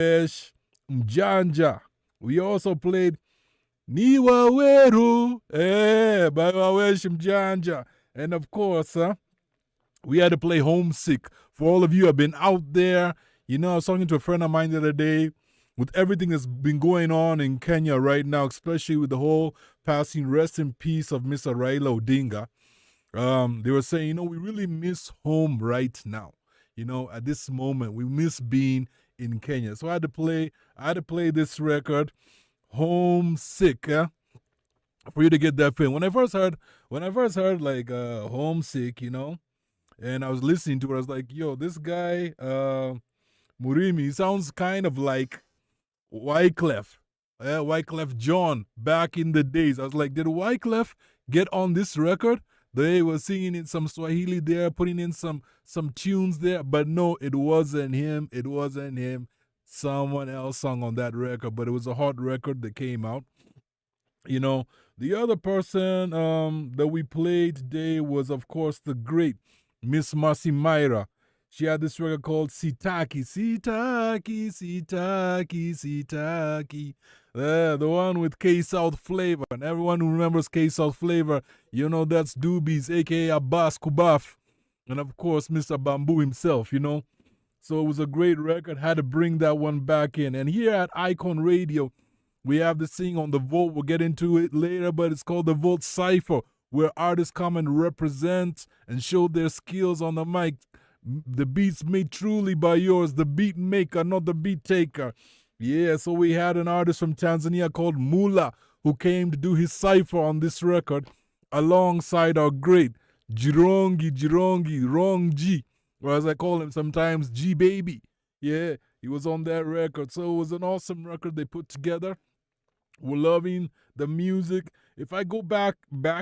Wawesh Mjanja. We also played Niwa Weru by Wawesh Mjanja. And of course, we had to play Homesick. For all of you who have been out there, I was talking to a friend of mine the other day. With everything that's been going on in Kenya right now, especially with the whole passing rest in peace of Mr. Raila Odinga, they were saying, we really miss home right now. At this moment, we miss being in Kenya. So I had to play this record, Homesick, for you to get that feeling. When I first heard like Homesick, and I was listening to it, I was like, yo, this guy, Murimi, sounds kind of like Wyclef. Wyclef John back in the days. I was like, did Wyclef get on this record? They were singing in some Swahili there, putting in some tunes there, but no, it wasn't him. It wasn't him. Someone else sung on that record, but it was a hot record that came out. The other person that we played today was, of course, the great Miss Marcy Myra. She had this record called Sitaki. Sitaki, Sitaki, Sitaki. The one with K South flavor. And everyone who remembers K South flavor, that's Doobies, aka Abbas Kubaf. And of course, Mr. Bamboo himself, So it was a great record. Had to bring that one back in. And here at Icon Radio, we have this thing on the Vote. We'll get into it later, but it's called the Vote Cypher, where artists come and represent and show their skills on the mic. The beats made truly by yours, the beat maker, not the beat taker. Yeah, so we had an artist from Tanzania called Mula who came to do his cipher on this record alongside our great Jirongi, Wrong G, or as I call him sometimes, G Baby. Yeah, he was on that record. So it was an awesome record they put together. We're loving the music. If I go back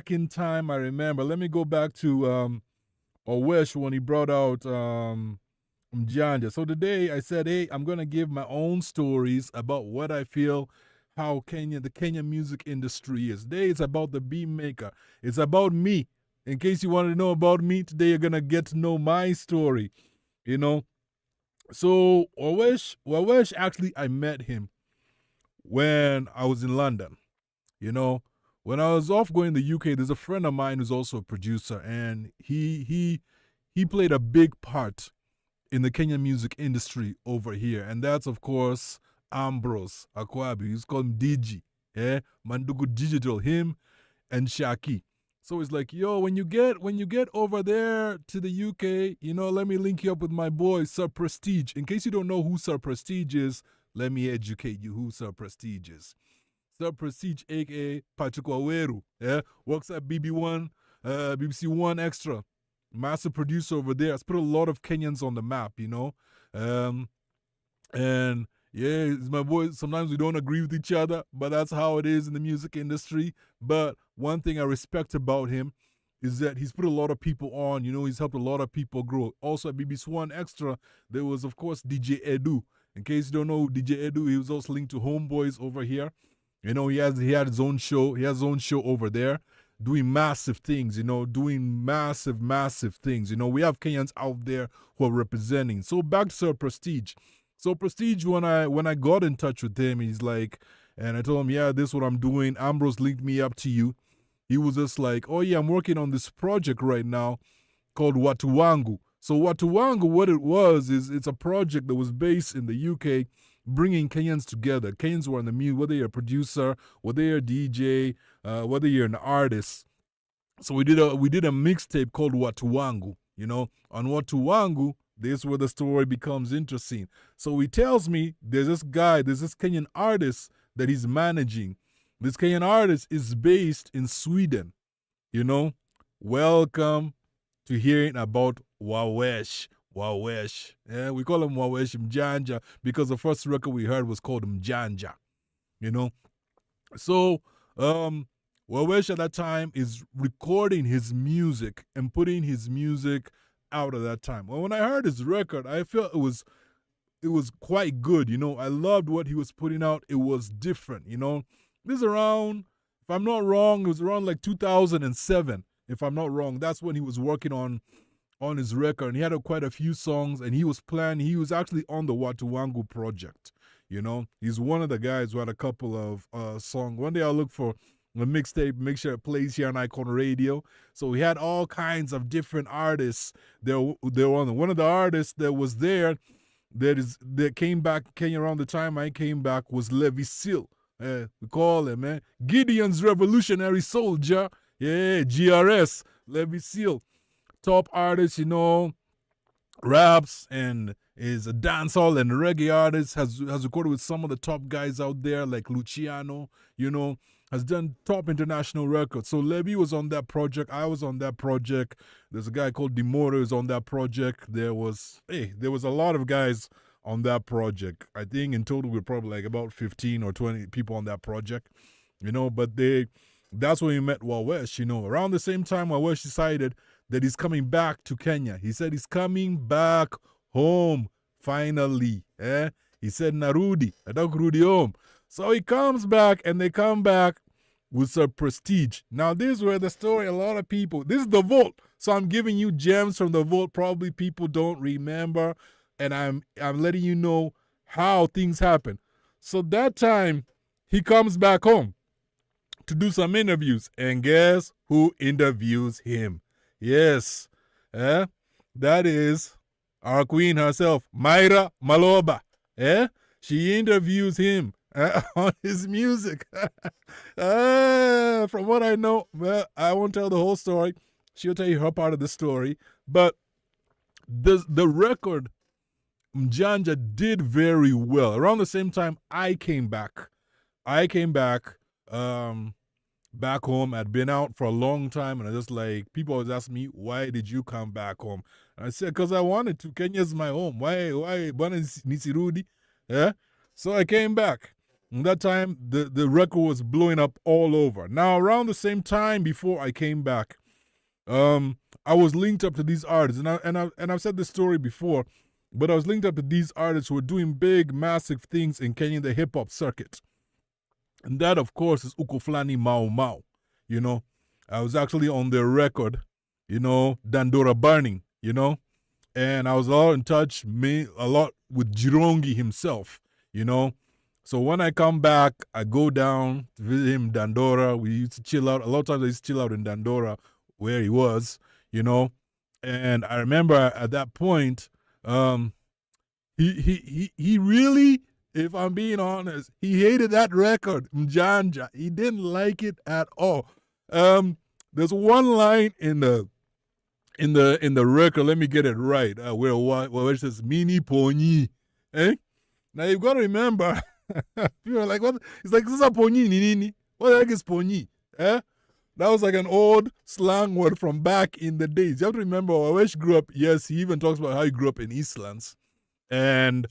in time, I remember. Let me go back to Owesh when he brought out Mjanja. So today I said, hey, I'm going to give my own stories about what I feel, how the Kenya music industry is. Today it's about the beat maker. It's about me. In case you want to know about me, today you're going to get to know my story. So Owesh, actually, I met him when I was in London. When I was off going to the UK, there's a friend of mine who's also a producer, and he played a big part in the Kenyan music industry over here, and that's of course Ambrose Akwabi. He's called him DG, Mandugu Digital, him and Shaki. So it's like, yo, when you get over there to the UK, let me link you up with my boy Sir Prestige. In case you don't know who Sir Prestige is, let me educate you who Sir Prestige is. Sir Prestige, aka Patrick Waweru, works at BB1, BBC One Extra, massive producer over there. Has put a lot of Kenyans on the map, and yeah, he's my boy. Sometimes we don't agree with each other, but that's how it is in the music industry. But one thing I respect about him is that he's put a lot of people on. He's helped a lot of people grow. Also at BBC One Extra, there was, of course, DJ Edu. In case you don't know DJ Edu, he was also linked to Homeboys over here. He had his own show. He has his own show over there, doing massive things. Doing massive things. We have Kenyans out there who are representing. So back to Sir Prestige. So Prestige, when I got in touch with him, he's like, and I told him, yeah, this is what I'm doing. Ambrose linked me up to you. He was just like, oh yeah, I'm working on this project right now called Watu Wangu. So Watu Wangu, what it was is it's a project that was based in the UK, bringing Kenyans together. Kenyans who are in the music, whether you're a producer, whether you're a DJ, whether you're an artist. So we did a mixtape called Watu Wangu. On Watu Wangu, this is where the story becomes interesting. So he tells me there's this Kenyan artist that he's managing. This Kenyan artist is based in Sweden. Welcome to hearing about Wawesh. Yeah, we call him Wawesh Mjanja because the first record we heard was called Mjanja. So Wawesh at that time is recording his music and putting his music out at that time. Well, when I heard his record, I felt it was quite good. I loved what he was putting out. It was different. This is around, if I'm not wrong, it was around like 2007. If I'm not wrong, that's when he was working on his record, and he had quite a few songs, and he was actually on the Watu Wangu project. You know, he's one of the guys who had a couple of songs. One day I'll look for a mixtape, make sure it plays here on Icon Radio. So we had all kinds of different artists. There one of the artists that was there that came back to Kenya around the time I came back was Levi Seal. We call him, man. Gideon's Revolutionary Soldier. Yeah, GRS. Levi Seal. Top artist, you know, raps and is a dancehall and reggae artist, has recorded with some of the top guys out there like Luciano, you know, has done top international records. So Levy was on that project. I was on that project. There's a guy called Demora who's on that project. There was a lot of guys on that project. I think in total we're probably like about 15 or 20 people on that project, you know, but that's when we met Wawesh, you know. Around the same time, Wawesh decided that he's coming back to Kenya. He said he's coming back home, finally. He said, Narudi, Rudi home. So he comes back, and they come back with some prestige. Now, this is where the story, a lot of people, this is the vault. So I'm giving you gems from the vault. Probably people don't remember, and I'm letting you know how things happen. So that time, he comes back home to do some interviews. And guess who interviews him? Yes, that is our queen herself, Myra Maloba. She interviews him on his music. From what I know, well, I won't tell the whole story. She'll tell you her part of the story. But the record, Mjanja, did very well. Around the same time, I came back. Back home. I'd been out for a long time, and I just like, people always ask me, why did you come back home? And I said, because I wanted to. Kenya's my home. Why Nisirudi? Yeah? So I came back. And that time, the record was blowing up all over. Now, around the same time before I came back, I was linked up to these artists, and I've said this story before, but I was linked up to these artists who were doing big, massive things in Kenya, the hip-hop circuit. And that, of course, is Ukoflani Mau Mau. You know, I was actually on their record, you know, Dandora Burning, you know, and I was all in touch, a lot with Jirongi himself, you know. So when I come back, I go down to visit him in Dandora. We used to chill out. A lot of times I used to chill out in Dandora where he was, you know. And I remember at that point, he really, if I'm being honest, he hated that record, Mjanja. He didn't like it at all. There's one line in the record. Let me get it right. Where it says "Mini Pony." Now you've got to remember. People are like, "What?" It's like, "This is a pony, nini. What the heck is pony?" That was like an old slang word from back in the days. You have to remember, Wawesh grew up. Yes, he even talks about how he grew up in Eastlands, and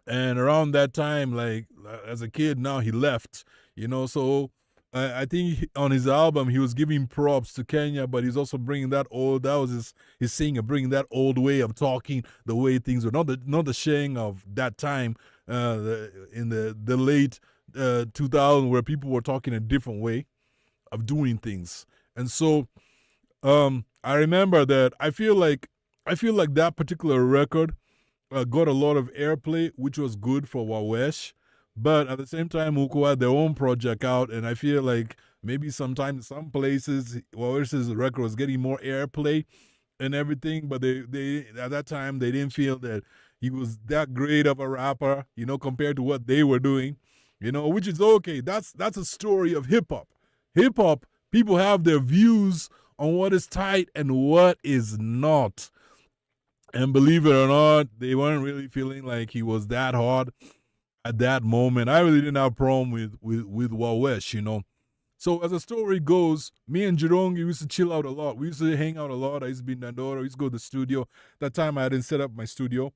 around that time, like as a kid, now he left. You know, so I think on his album he was giving props to Kenya, but he's also bringing that old. That was his singer, bringing that old way of talking, the way things were, not the Sheng of that time, in the late 2000s, where people were talking a different way of doing things. And so I remember that I feel like that particular record got a lot of airplay, which was good for Wawesh. But at the same time, Uko had their own project out, and I feel like maybe sometimes some places Wawesh's record was getting more airplay and everything, but they at that time they didn't feel that he was that great of a rapper, you know, compared to what they were doing, you know, which is okay. That's a story of hip hop. Hip hop, people have their views on what is tight and what is not. And believe it or not, they weren't really feeling like he was that hard at that moment. I really didn't have a problem with Wawesh, you know. So as the story goes, me and Jirongi used to chill out a lot. We used to hang out a lot. I used to be in Dandora. I used to go to the studio. That time I didn't set up my studio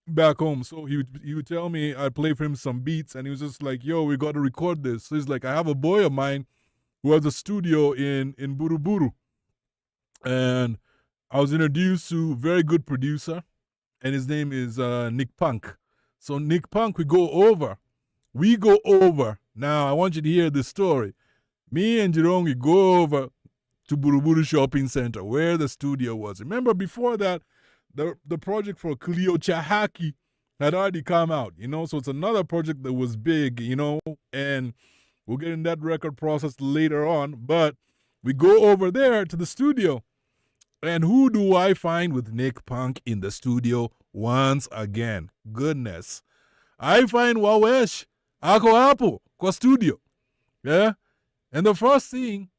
back home. So he would tell me, I'd play for him some beats, and he was just like, yo, we got to record this. So he's like, I have a boy of mine who has a studio in Buruburu. And I was introduced to a very good producer, and his name is Nick Punk. So Nick Punk, we go over. Now, I want you to hear this story. Me and Jirongi go over to Buruburu Shopping Center, where the studio was. Remember, before that, the project for Cleo Chahaki had already come out, you know. So it's another project that was big, you know, and we'll get in that record process later on. But we go over there to the studio, and who do I find with Nick Punk in the studio once again? Goodness. I find Wawesh ako hapo kwa studio. Yeah. And the first thing,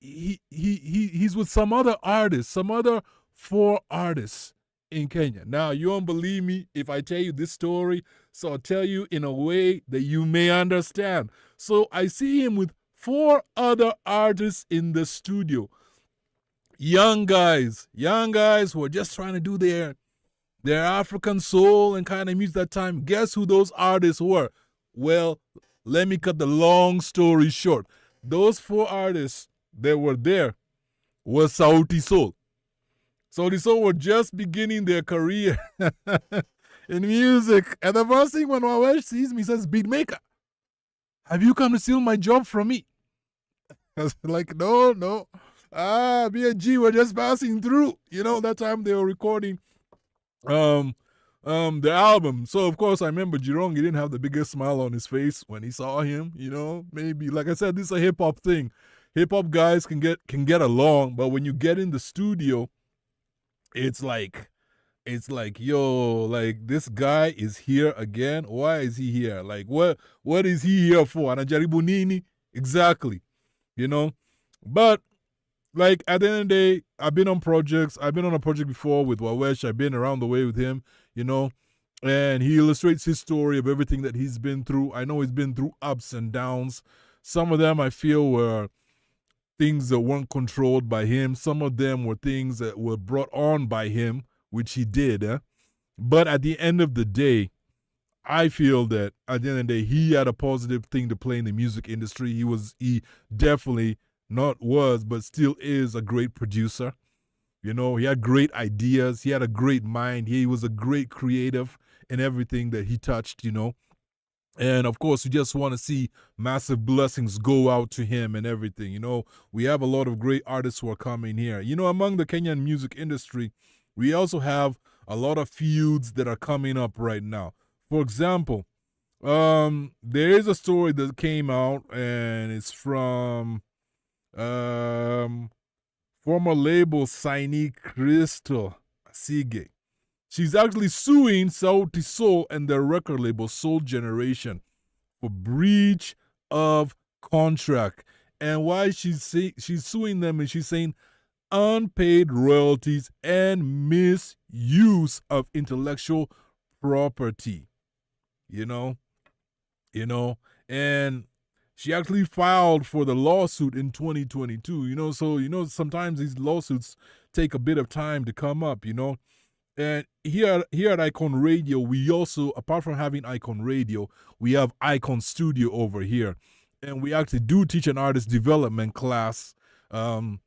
he's with some other artists, some other four artists in Kenya. Now, you won't believe me if I tell you this story, so I'll tell you in a way that you may understand. So I see him with four other artists in the studio. Young guys who are just trying to do their African soul and kind of music that time. Guess who those artists were? Well, let me cut the long story short. Those four artists that were there was Sauti Sol. Sauti Sol were just beginning their career in music. And the first thing when Wawesh sees me, he says, Beatmaker, have you come to steal my job from me? I was like, no. B&G were just passing through. You know, that time they were recording the album. So of course I remember Jirong, he didn't have the biggest smile on his face when he saw him, you know. Maybe, like I said, this is a hip-hop thing. Hip-hop guys can get along, but when you get in the studio, it's like, yo, like, this guy is here again. Why is he here? Like, what is he here for? Anajaribu nini? Exactly. You know? But like, at the end of the day, I've been on projects. I've been on a project before with Wawesh. I've been around the way with him, you know, and he illustrates his story of everything that he's been through. I know he's been through ups and downs. Some of them I feel were things that weren't controlled by him. Some of them were things that were brought on by him, which he did. But at the end of the day, I feel that at the end of the day, he had a positive thing to play in the music industry. He definitely not was, but still is a great producer. You know, he had great ideas. He had a great mind. He was a great creative in everything that he touched, you know. And of course, we just want to see massive blessings go out to him and everything. You know, we have a lot of great artists who are coming here. You know, among the Kenyan music industry, we also have a lot of feuds that are coming up right now. For example, there is a story that came out, and it's from former label signee Crystal Sige. She's actually suing Sauti Sol and their record label Soul Generation for breach of contract. And why she's suing them, and she's saying unpaid royalties and misuse of intellectual property. You know, and she actually filed for the lawsuit in 2022, you know, so, you know, sometimes these lawsuits take a bit of time to come up, you know. And here at Icon Radio, we also, apart from having Icon Radio, we have Icon Studio over here. And we actually do teach an artist development class and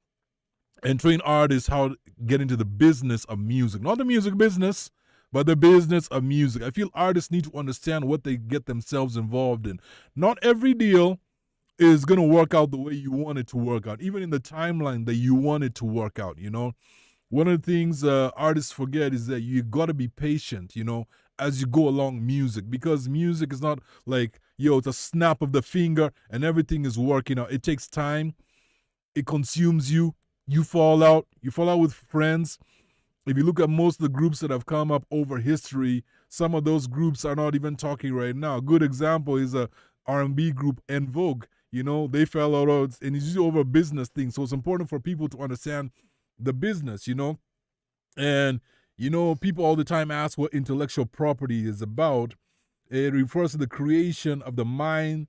train artists how to get into the business of music. Not the music business, but the business of music. I feel artists need to understand what they get themselves involved in. Not every deal is going to work out the way you want it to work out, even in the timeline that you want it to work out, you know. One of the things artists forget is that you got to be patient, you know, as you go along music, because music is not like, yo, it's a snap of the finger and everything is working out. It takes time. It consumes you. You fall out with friends. If you look at most of the groups that have come up over history, some of those groups are not even talking right now. A good example is a R&B group, En Vogue. You know, they fell out, and it's usually over a business thing. So it's important for people to understand the business, you know. And, you know, people all the time ask what intellectual property is about. It refers to the creation of the mind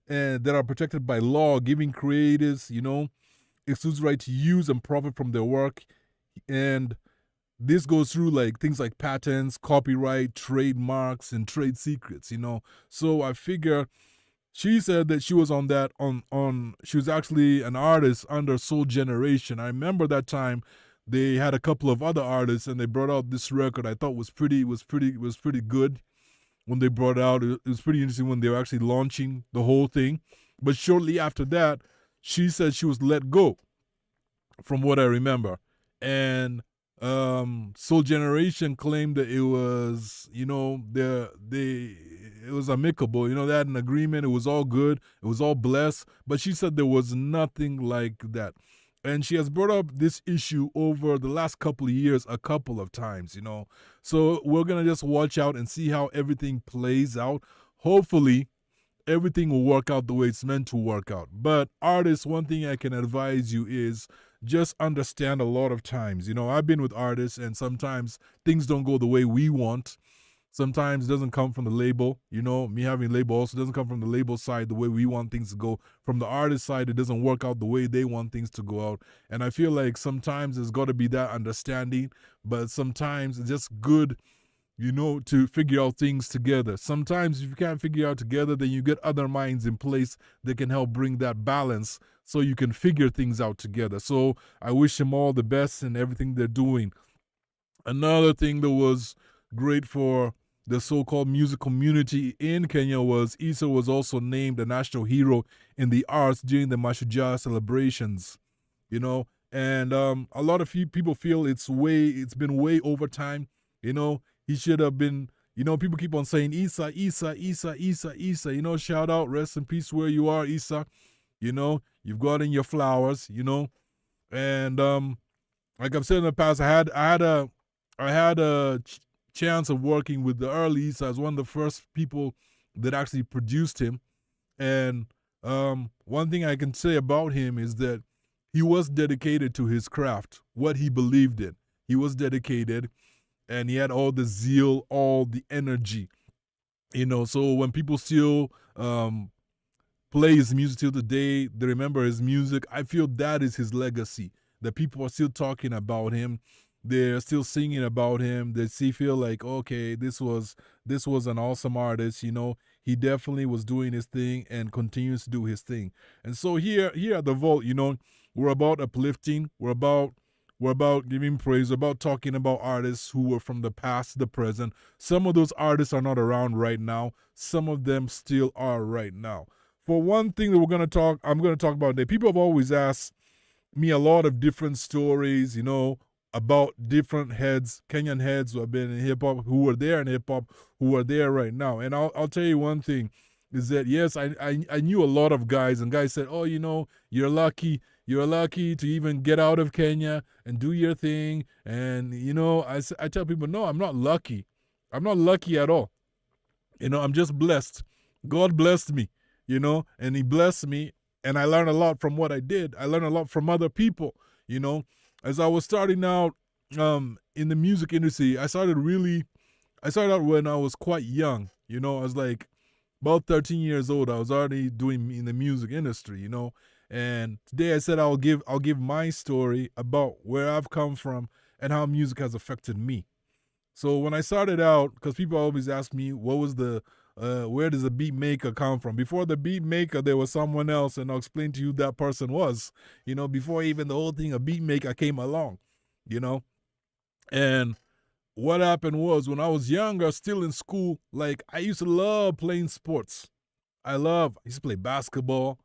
that are protected by law, giving creators, you know, exclusive right to use and profit from their work. And this goes through like things like patents, copyright, trademarks, and trade secrets, you know. So I figure she said that she was on that she was actually an artist under Soul Generation. I remember that time they had a couple of other artists and they brought out this record. I thought was pretty good when they brought it out. It was pretty interesting when they were actually launching the whole thing. But shortly after that, she said she was let go, from what I remember. And Soul Generation claimed that it was, they it was amicable. They had an agreement. It was all good. It was all blessed. But she said there was nothing like that. And she has brought up this issue over the last couple of years a couple of times. So we're gonna just watch out and see how everything plays out. Hopefully, everything will work out the way it's meant to work out. But artists, one thing I can advise you is just understand a lot of times. I've been with artists and sometimes things don't go the way we want. Sometimes it doesn't come from the label. Me having label also doesn't come from the label side the way we want things to go. From the artist side, it doesn't work out the way they want things to go out. And I feel like sometimes there's got to be that understanding, but sometimes it's just good to figure out things together. Sometimes if you can't figure out together, then you get other minds in place that can help bring that balance so you can figure things out together. So I wish them all the best in everything they're doing. Another thing that was great for the so-called music community in Kenya was Issa was also named a national hero in the arts during the Mashujaa celebrations. And a lot of people feel it's been way over time. He should have been. People keep on saying Issa, Issa, Issa, Issa, Issa. Shout out, rest in peace where you are, Issa. You've gotten your flowers. And like I've said in the past, I had a chance of working with the early Issa as one of the first people that actually produced him. And one thing I can say about him is that he was dedicated to his craft, what he believed in. He was dedicated, and he had all the zeal, all the energy. So when people still play his music till today, they remember his music. I feel that is his legacy. That people are still talking about him. They're still singing about him. They feel like, okay, this was an awesome artist. He definitely was doing his thing and continues to do his thing. And so here at the Vault, we're about uplifting. We're about giving praise, about talking about artists who were from the past to the present. Some of those artists are not around right now. Some of them still are right now. For one thing that I'm going to talk about today, people have always asked me a lot of different stories, about different heads, Kenyan heads who have been in hip hop, who were there in hip hop, who are there right now. And I'll tell you one thing is that, yes, I knew a lot of guys, and guys said, oh, you're lucky. You're lucky to even get out of Kenya and do your thing. And, I tell people, no, I'm not lucky. I'm not lucky at all. I'm just blessed. God blessed me, and He blessed me. And I learned a lot from what I did. I learned a lot from other people, As I was starting out in the music industry, I started out when I was quite young. I was like about 13 years old. I was already doing in the music industry. And today I said I'll give my story about where I've come from and how music has affected me. So when I started out, because people always ask me, where does the beat maker come from? Before the beat maker, there was someone else, and I'll explain to you who that person was. Before even the whole thing of beat maker came along. And what happened was when I was younger, still in school, like I used to love playing sports. I used to play basketball.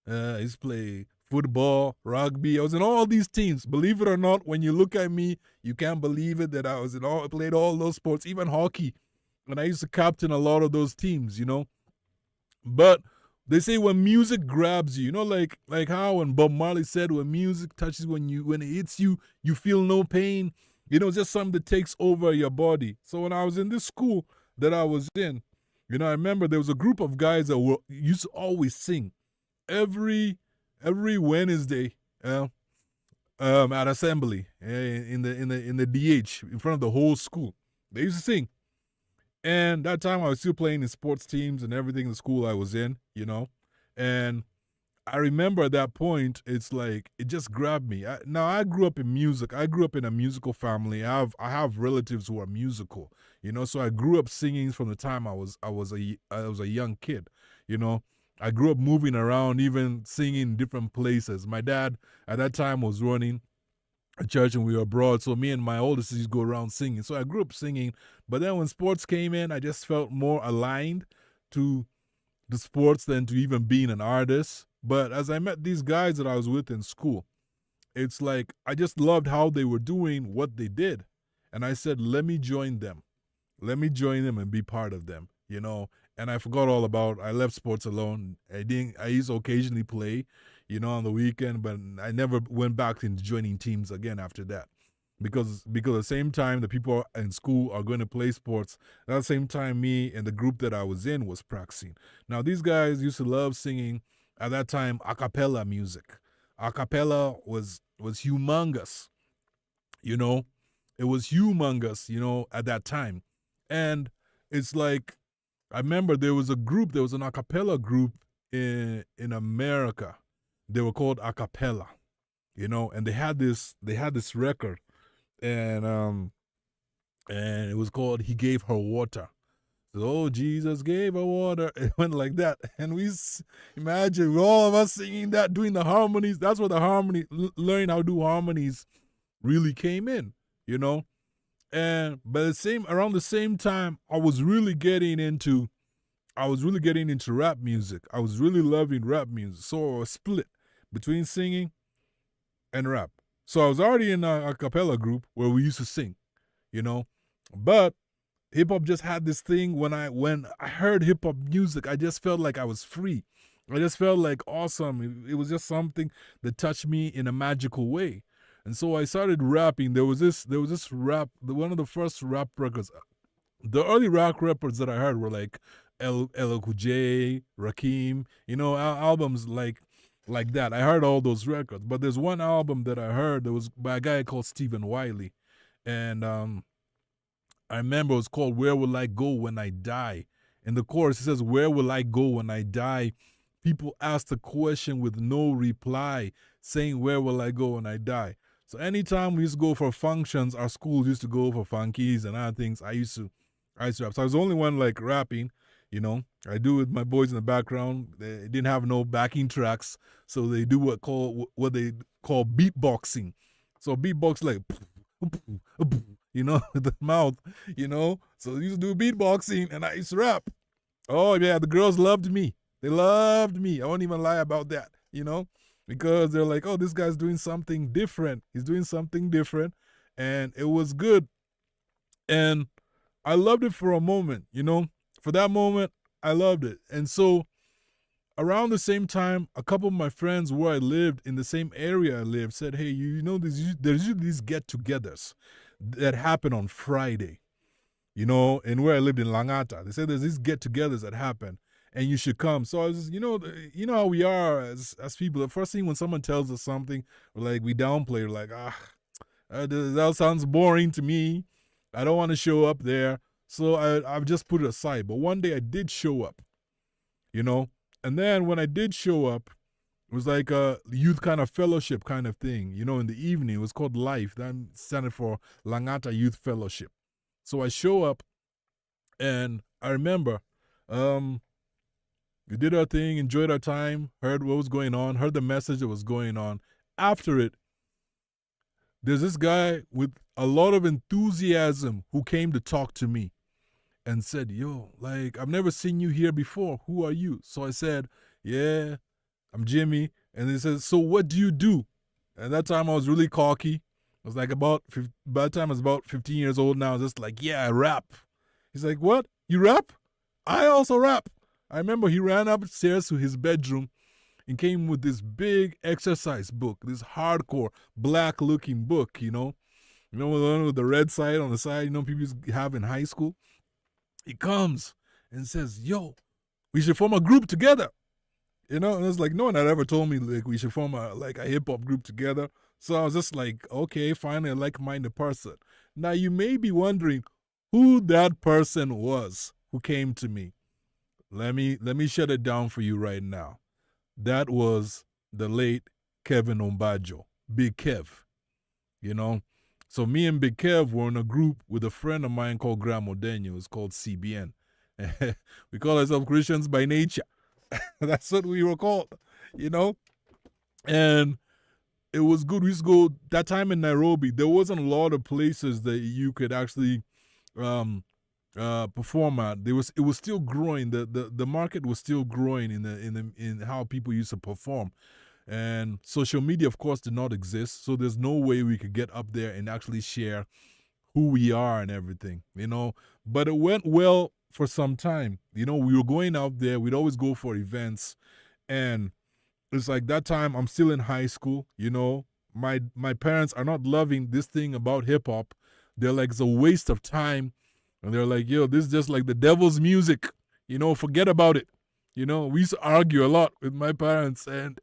I used to play football, rugby. I was in all these teams. Believe it or not, when you look at me, you can't believe it that I played all those sports, even hockey. And I used to captain a lot of those teams. But they say when music grabs you, like how when Bob Marley said, when music touches, when it hits you, you feel no pain. It's just something that takes over your body. So when I was in this school that I was in, I remember there was a group of guys that used to always sing every Wednesday at assembly in the DH in front of the whole school. They used to sing. And that time I was still playing in sports teams and everything in the school I was in, And I remember at that point, it's like it just grabbed me. Now I grew up in music. I grew up in a musical family. I have relatives who are musical, So I grew up singing from the time I was a young kid, I grew up moving around, even singing in different places. My dad at that time was running a church and we were abroad, so me and my oldest used to go around singing. So I grew up singing, but then when sports came in, I just felt more aligned to the sports than to even being an artist. But as I met these guys that I was with in school, it's like I just loved how they were doing what they did. And I said, let me join them. Let me join them and be part of them, you know. And I forgot all about I left sports alone. I used to occasionally play, you know, on the weekend, but I never went back into joining teams again after that. Because at the same time the people in school are going to play sports, at the same time me and the group that I was in was practicing. Now these guys used to love singing at that time a cappella music. A cappella was humongous, you know. It was humongous, you know, at that time. And it's like I remember there was an a cappella group in America. They were called a cappella, you know, and they had this record, and it was called He Gave Her Water. So, oh, Jesus gave her water. It went like that. And imagine all of us singing that, doing the harmonies. That's where the learning how to do harmonies really came in, you know. And around the same time, I was really getting into rap music. I was really loving rap music. So I was split between singing and rap. So I was already in a cappella group where we used to sing, you know. But hip hop just had this thing when I heard hip hop music, I just felt like I was free. I just felt like awesome. It was just something that touched me in a magical way. And so I started rapping. There was this rap, one of the first rap records. The early rap rappers that I heard were like LL Cool J, Rakim, you know, albums like that. I heard all those records, but there's one album that I heard that was by a guy called Stephen Wiley, and I remember it was called "Where Will I Go When I Die." In the chorus, it says, "Where will I go when I die? People ask the question with no reply, saying, 'Where will I go when I die?'" So anytime we used to go for functions, our schools used to go for funkies and other things. I used to rap. So I was the only one like rapping, you know. I do with my boys in the background. They didn't have no backing tracks, so they do what they call beatboxing. So beatbox like, you know, with the mouth, you know. So I used to do beatboxing and I used to rap. Oh yeah, the girls loved me. They loved me. I won't even lie about that, you know, because they're like, oh, this guy's doing something different. He's doing something different, and it was good. And I loved it for a moment, you know. For that moment, I loved it. And so around the same time, a couple of my friends where I lived in the same area I lived said, hey, you know, there's usually these get-togethers that happen on Friday, you know, and where I lived in Langata. They said there's these get-togethers that happen and you should come. So I was, you know how we are as people. The first thing when someone tells us something, like we downplay, we're like, that sounds boring to me. I don't want to show up there. So I've just put it aside. But one day I did show up, you know. And then when I did show up, it was like a youth kind of fellowship kind of thing, you know, in the evening. It was called Life. That standing for Langata Youth Fellowship. So I show up and I remember we did our thing, enjoyed our time, heard what was going on, heard the message that was going on. After it, there's this guy with a lot of enthusiasm who came to talk to me and said, yo, like, I've never seen you here before. Who are you? So I said, yeah, I'm Jimmy. And he says, so what do you do? And that time I was really cocky. I was like by the time I was about 15 years old now, I was just like, yeah, I rap. He's like, what? You rap? I also rap. I remember he ran upstairs to his bedroom and came with this big exercise book, this hardcore black looking book, you know. You know, the one with the red side on the side, you know, people used to have in high school. He comes and says, yo, we should form a group together. You know, and it's like no one had ever told me like we should form a hip hop group together. So I was just like, okay, finally a like-minded person. Now you may be wondering who that person was who came to me. Let me shut it down for you right now. That was the late Kevin Ombajo, Big Kev, you know. So me and Big Kev were in a group with a friend of mine called Graham Odenyo. It's called CBN. We call ourselves Christians by nature. That's what we were called, you know. And it was good. We used to go that time in Nairobi. There wasn't a lot of places that you could actually perform at. It was still growing. The market was still growing in how people used to perform. And social media, of course, did not exist. So there's no way we could get up there and actually share who we are and everything, But it went well for some time. We were going out there. We'd always go for events. And it's like that time I'm still in high school. My parents are not loving this thing about hip hop. They're like, it's a waste of time. And they're like, yo, this is just like the devil's music. Forget about it. We used to argue a lot with my parents. And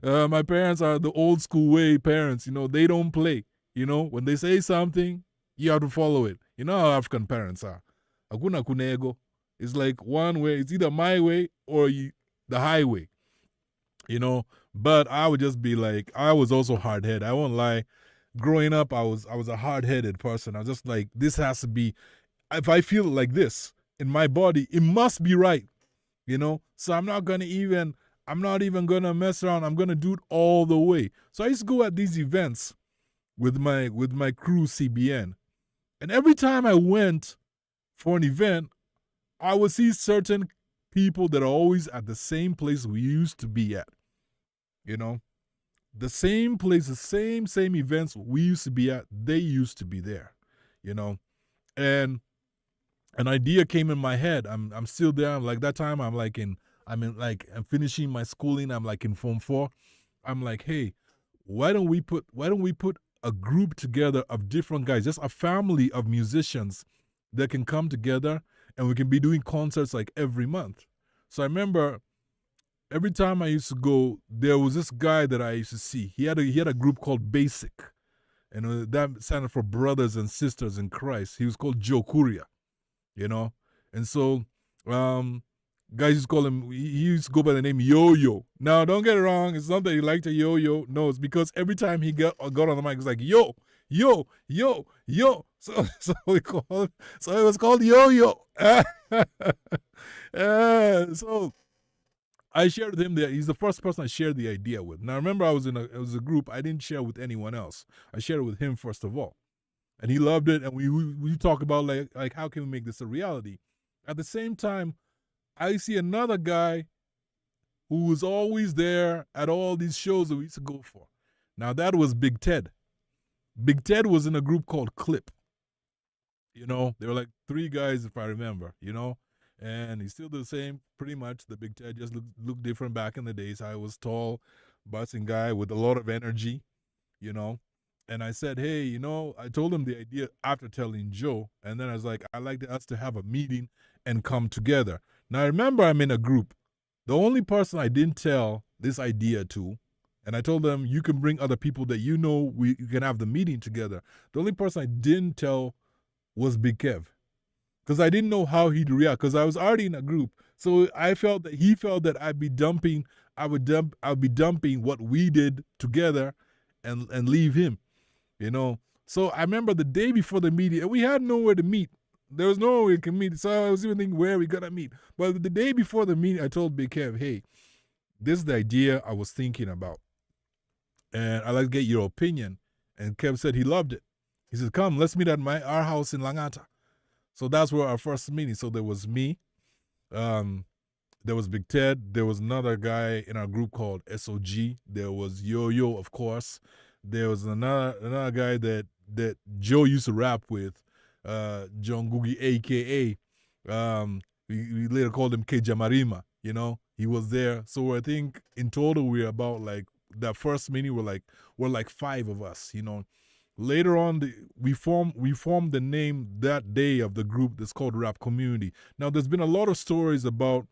my parents are the old school way parents. They don't play. When they say something, you have to follow it. You know how African parents are. Hakuna kunego. It's like one way. It's either my way or the highway. But I would just be like, I was also hard-headed. I won't lie. Growing up, I was a hard-headed person. I was just like, this has to be, if I feel like this in my body, it must be right. So I'm not even gonna mess around. I'm gonna do it all the way. So I used to go at these events with my crew CBN. And every time I went for an event, I would see certain people that are always at the same place we used to be at. The same place, the same events we used to be at, they used to be there. And an idea came in my head. I'm still there. I'm like that time I'm finishing my schooling. I'm like in Form 4. I'm like, hey, why don't we put a group together of different guys, just a family of musicians that can come together and we can be doing concerts like every month. So I remember every time I used to go, there was this guy that I used to see. He had a group called Basic, and that standed for Brothers and Sisters in Christ. He was called Joe Kuria, and so guys used to call him. He used to go by the name Yo-Yo. Now, don't get it wrong. It's not that he liked a yo-yo. No, it's because every time he got on the mic, it was like yo, yo, yo, yo. So it was called Yo-Yo. So I shared with him that he's the first person I shared the idea with. Now remember, it was a group. I didn't share with anyone else. I shared it with him first of all, and he loved it. And we talk about like how can we make this a reality. At the same time, I see another guy who was always there at all these shows that we used to go for. Now that was Big Ted. Big Ted was in a group called Clip. They were like 3 guys if I remember. And he's still the same, pretty much. The Big Ted just looked different back in the days. I was tall, busting guy with a lot of energy, And I said, hey, I told him the idea after telling Joe. And then I was like, I'd like us to have a meeting and come together. Now, remember, I'm in a group. The only person I didn't tell this idea to, and I told them, you can bring other people that you can have the meeting together. The only person I didn't tell was Big Kev. Because I didn't know how he'd react, because I was already in a group. So I felt that he felt that I would be dumping what we did together and leave him, So I remember the day before the meeting, and we had nowhere to meet. There was nowhere we can meet. So I was even thinking where we gonna meet. But the day before the meeting, I told Big Kev, hey, this is the idea I was thinking about. And I'd like to get your opinion. And Kev said he loved it. He said, come, let's meet at our house in Langata. So that's where our first meeting. So there was me, there was Big Ted, there was another guy in our group called SOG, there was Yo-Yo, of course, there was another guy that Joe used to rap with, John Gugi, a.k.a. We later called him K. Jamarima, he was there. So I think in total we're about like, that first meeting we're like 5 of us, Later on, we formed the name that day of the group that's called Rap Community. Now, there's been a lot of stories about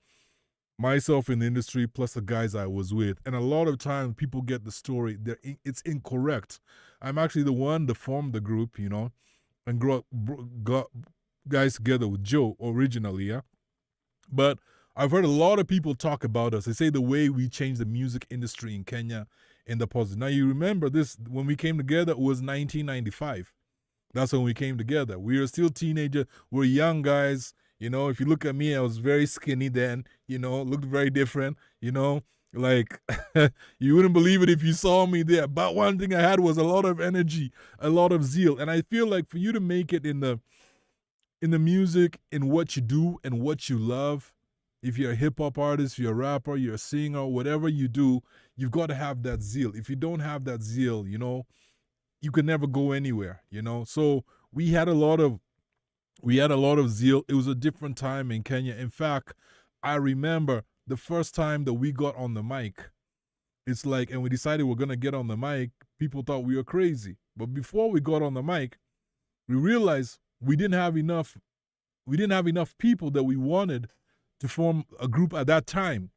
myself in the industry plus the guys I was with, and a lot of times people get the story it's incorrect. I'm actually the one that formed the group, and got guys together with Joe originally, yeah. But I've heard a lot of people talk about us. They say the way we changed the music industry in Kenya in the positive. Now, you remember this, when we came together, it was 1995. That's when we came together. We were still teenagers. We're young guys. If you look at me, I was very skinny then, looked very different, like you wouldn't believe it if you saw me there. But one thing I had was a lot of energy, a lot of zeal. And I feel like for you to make it in the music, in what you do and what you love, if you're a hip-hop artist, you're a rapper, you're a singer, whatever you do, you've got to have that zeal. If you don't have that zeal, you can never go anywhere, So we had a lot of zeal. It was a different time in Kenya. In fact, I remember the first time that we got on the mic, it's like, and we decided we're going to get on the mic, people thought we were crazy. But before we got on the mic, we realized we didn't have enough people that we wanted to form a group at that time.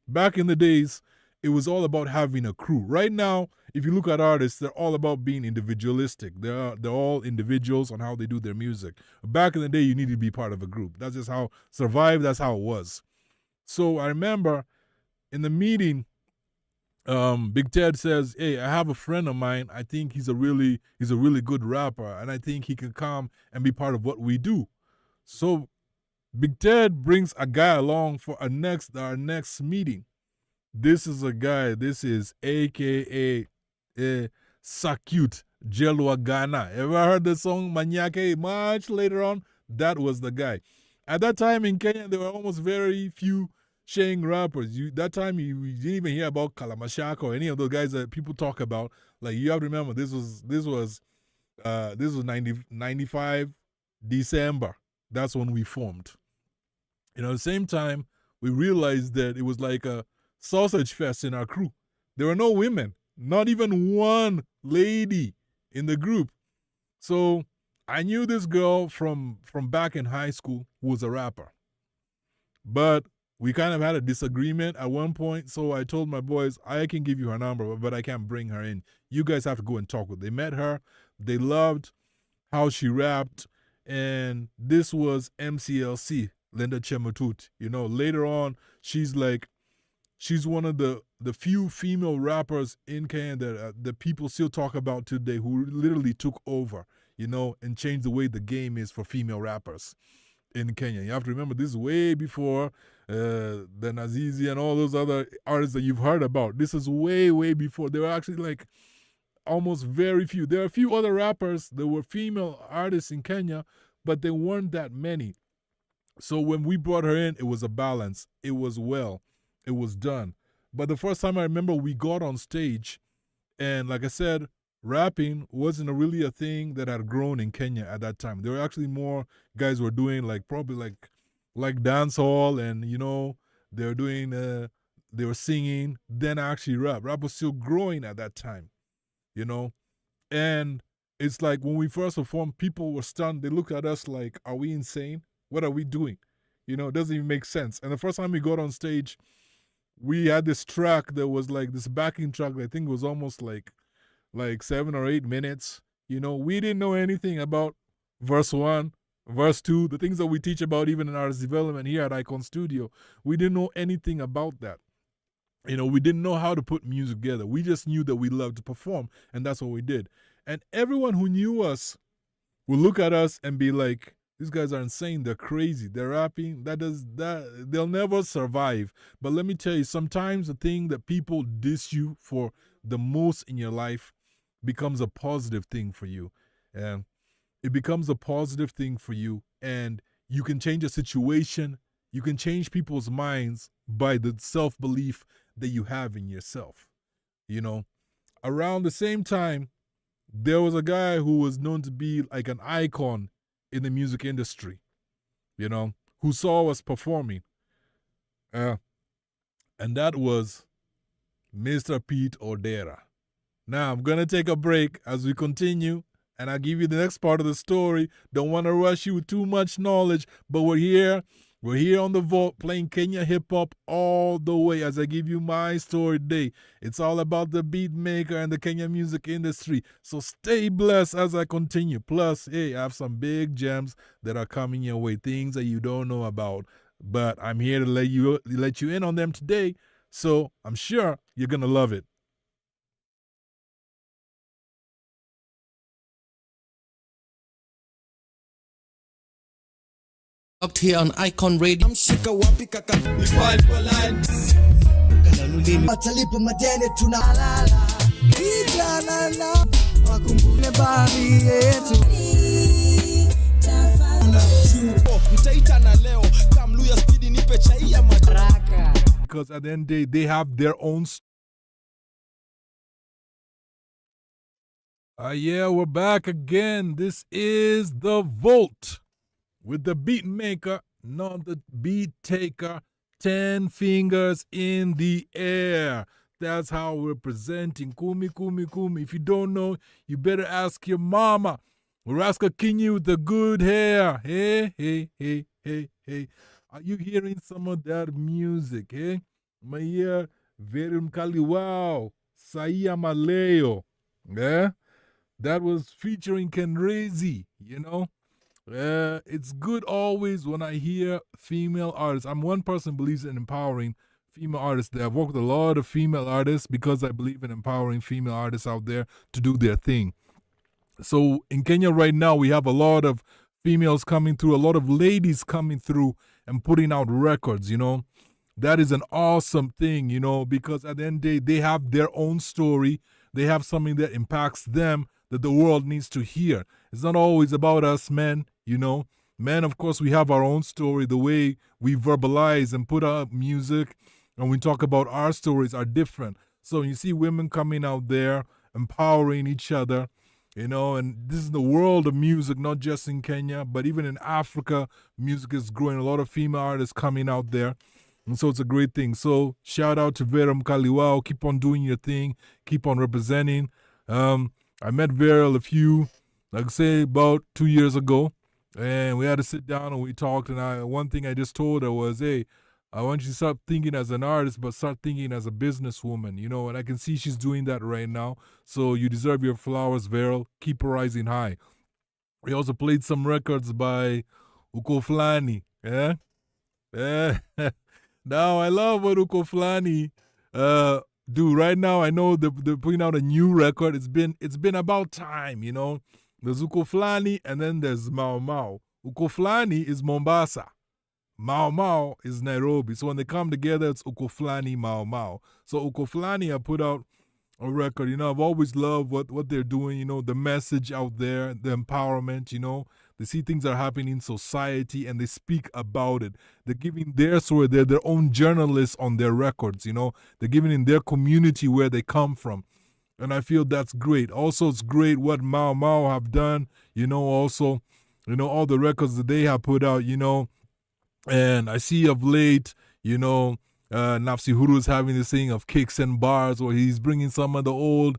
Back in the days, it was all about having a crew. Right now, if you look at artists, they're all about being individualistic. They're all individuals on how they do their music. Back in the day, you needed to be part of a group. That's just how survive. That's how it was. So I remember in the meeting, Big Ted says, "Hey, I have a friend of mine. I think he's a really good rapper, and I think he can come and be part of what we do." So Big Ted brings a guy along for our next meeting. This is a guy. This is AKA Sakute Jelwa Ghana. Ever heard the song Manyake? Much later on, that was the guy. At that time in Kenya, there were almost very few Sheng rappers. That time you didn't even hear about Kalamashaka or any of those guys that people talk about. Like, you have to remember, this was 95 December. That's when we formed. At the same time, we realized that it was like a sausage fest in our crew. There were no women, not even one lady in the group. So I knew this girl from back in high school who was a rapper. But we kind of had a disagreement at one point, so I told my boys, I can give you her number, but I can't bring her in. You guys have to go and talk with her. They met her. They loved how she rapped, and this was MCLC, Linda Chemutut. Later on, she's one of the few female rappers in Kenya that people still talk about today, who literally took over, and changed the way the game is for female rappers in Kenya. You have to remember, this is way before the Nazizi and all those other artists that you've heard about. This is way, way before. There were actually almost very few. There are a few other rappers that were female artists in Kenya, but there weren't that many. So when we brought her in, it was a balance. It was done. But the first time I remember we got on stage, and like I said, rapping wasn't really a thing that had grown in Kenya at that time. There were actually more guys were doing probably dance hall, and they were doing they were singing, then actually rap. Rap was still growing at that time, and it's like when we first performed, people were stunned. They looked at us like, are we insane? What are we doing? It doesn't even make sense. And the first time we got on stage, we had this track that was like this backing track that I think was almost like 7 or 8 minutes. We didn't know anything about verse 1, verse 2, the things that we teach about even in artist development here at Icon Studio. We didn't know anything about that. We didn't know how to put music together. We just knew that we loved to perform, and that's what we did. And everyone who knew us would look at us and be like, these guys are insane. They're crazy. They're rapping. They'll never survive. But let me tell you, sometimes the thing that people diss you for the most in your life becomes a positive thing for you. And it becomes a positive thing for you. And you can change a situation. You can change people's minds by the self-belief that you have in yourself. Around the same time, there was a guy who was known to be like an icon in the music industry, who saw us performing. And that was Mr. Pete Odera. Now, I'm going to take a break as we continue, and I'll give you the next part of the story. Don't want to rush you with too much knowledge, but we're here. We're here on The Vault playing Kenya hip-hop all the way as I give you my story today. It's all about the beat maker and the Kenya music industry. So stay blessed as I continue. Plus, hey, I have some big gems that are coming your way, things that you don't know about. But I'm here to let you in on them today. So I'm sure you're going to love it. Up here on Icon Radio. Mshika wapi kaka? We fight for lines. Matalipa madeni tunalala. Kijana na wakumbule bahari yetu. Mtaita na leo kamluya speedi nipe chai. because at the end of the day, they have their own. Yeah, we're back again. This is The Volt with the beat maker, not the beat taker. 10 fingers in the air. That's how we're presenting. Kumi, kumi, kumi. If you don't know, you better ask your mama. Or ask a kinyi with the good hair. Hey, hey, hey, hey, hey. Are you hearing some of that music, hey? Maya Verum Kaliwao. Saia Maleo. Yeah? That was featuring Kenrezi, you know? It's good always when I hear female artists. I'm one person who believes in empowering female artists. I've worked with a lot of female artists because I believe in empowering female artists out there to do their thing. So in Kenya right now, we have a lot of females coming through, a lot of ladies coming through and putting out records, you know. That is an awesome thing, you know, because at the end of the day, they have their own story. They have something that impacts them that the world needs to hear. It's not always about us men, you know. Men, of course, we have our own story. The way we verbalize and put out music and we talk about our stories are different. So you see women coming out there, empowering each other, you know, and this is the world of music, not just in Kenya, but even in Africa, music is growing. A lot of female artists coming out there. And so it's a great thing. So shout out to Vera Mkaliwao. Keep on doing your thing. Keep on representing. I met Vera like I say, about 2 years ago. And we had to sit down and we talked. And one thing I just told her was, hey, I want you to start thinking as an artist, but start thinking as a businesswoman, you know. And I can see she's doing that right now. So you deserve your flowers, Vera. Keep rising high. We also played some records by Uko Flani. Yeah? Yeah. Now, I love what Uko Flani do. Right now, I know they're putting out a new record. It's been about time, you know. There's Uko Flani and then there's Mau Mau. Uko Flani is Mombasa. Mau Mau is Nairobi. So when they come together, it's Uko Flani, Mau Mau. So Uko Flani have put out a record. You know, I've always loved what they're doing, you know, the message out there, the empowerment, you know. They see things that are happening in society and they speak about it. They're giving their story. They're their own journalists on their records, you know. They're giving in their community where they come from. And I feel that's great. Also, it's great what Mau Mau have done, you know, also, you know, all the records that they have put out, you know. And I see of late, you know, Nafsi Huru is having this thing of kicks and bars where he's bringing some of the